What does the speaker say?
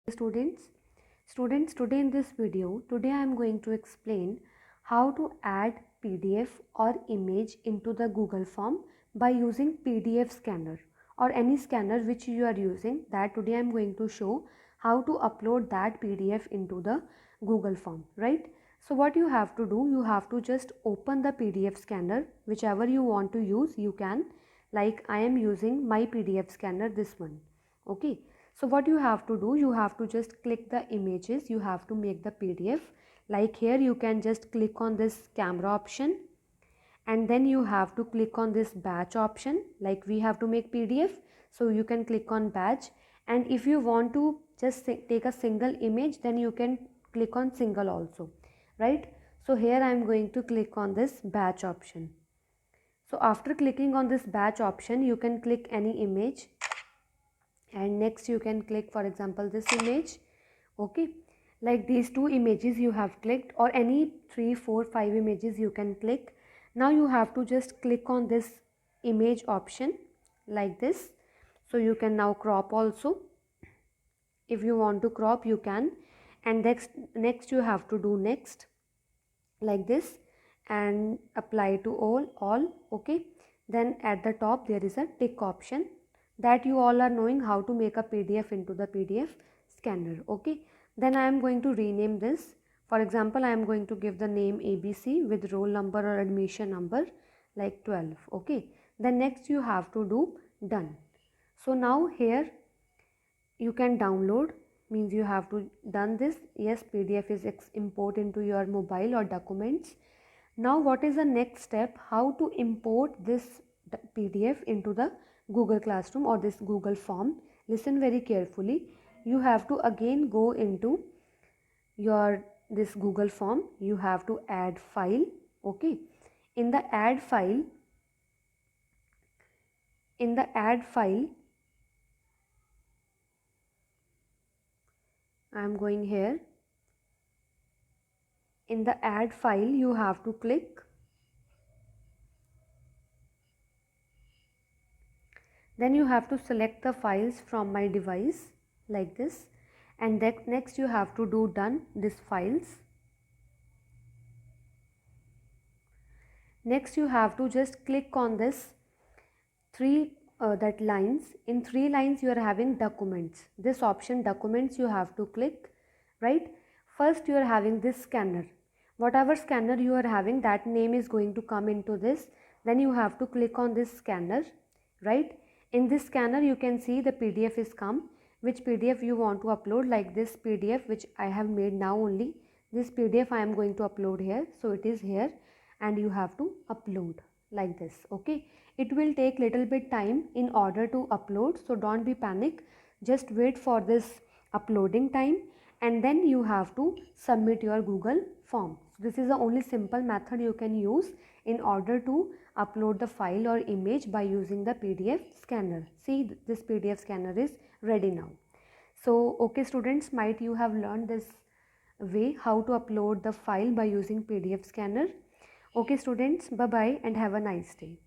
students today in this video I am going to explain how to add PDF or image into the Google form by using PDF scanner or any scanner which you are using. That today I am going to show how to upload that PDF into the Google form, right? So what you have to do, you have to just open the PDF scanner, whichever you want to use you can. Like I am using my PDF scanner, this one. Okay, so what you have to do, you have to just click the images, you have to make the PDF. Like here you can just click on this camera option and then you have to click on this batch option. Like we have to make PDF, so you can click on batch, and if you want to just take a single image, then you can click on single also, right? So here I am going to click on this batch option. So after clicking on this batch option, you can click any image, and next you can click, for example, this image. Okay, like these two images you have clicked, or any 3 4 5 images you can click. Now you have to just click on this image option like this. So you can now crop also. If you want to crop you can, and next you have to do next like this and apply to all. Okay, then at the top there is a tick option, that you all are knowing how to make a PDF into the PDF scanner. Okay, then I am going to rename this. For example, I am going to give the name ABC with roll number or admission number like 12. Okay, then next you have to do done. So now here you can download, means you have to done this. Yes, PDF is import into your mobile or documents. Now what is the next step, how to import this PDF into the Google Classroom or this Google form? Listen very carefully. You have to again go into your this Google form, you have to add file. Okay, in the add file, I am going here. In the add file you have to click, then you have to select the files from my device like this, and next you have to do done these files. Next you have to just click on this three that lines. In 3 lines you are having documents, this option documents you have to click, right? First you are having this scanner, whatever scanner you are having, that name is going to come into this. Then you have to click on this scanner, right? In this scanner you can see the PDF is come, which PDF you want to upload. Like this PDF which I have made now, only this PDF I am going to upload here, so it is here and you have to upload like this. Okay, it will take little bit time in order to upload, so don't be panic, just wait for this uploading time and then you have to submit your Google form. This is the only simple method you can use in order to upload the file or image by using the PDF scanner. See, this PDF scanner is ready now. So okay students, might you have learned this way how to upload the file by using PDF scanner. Okay students, bye bye and have a nice day.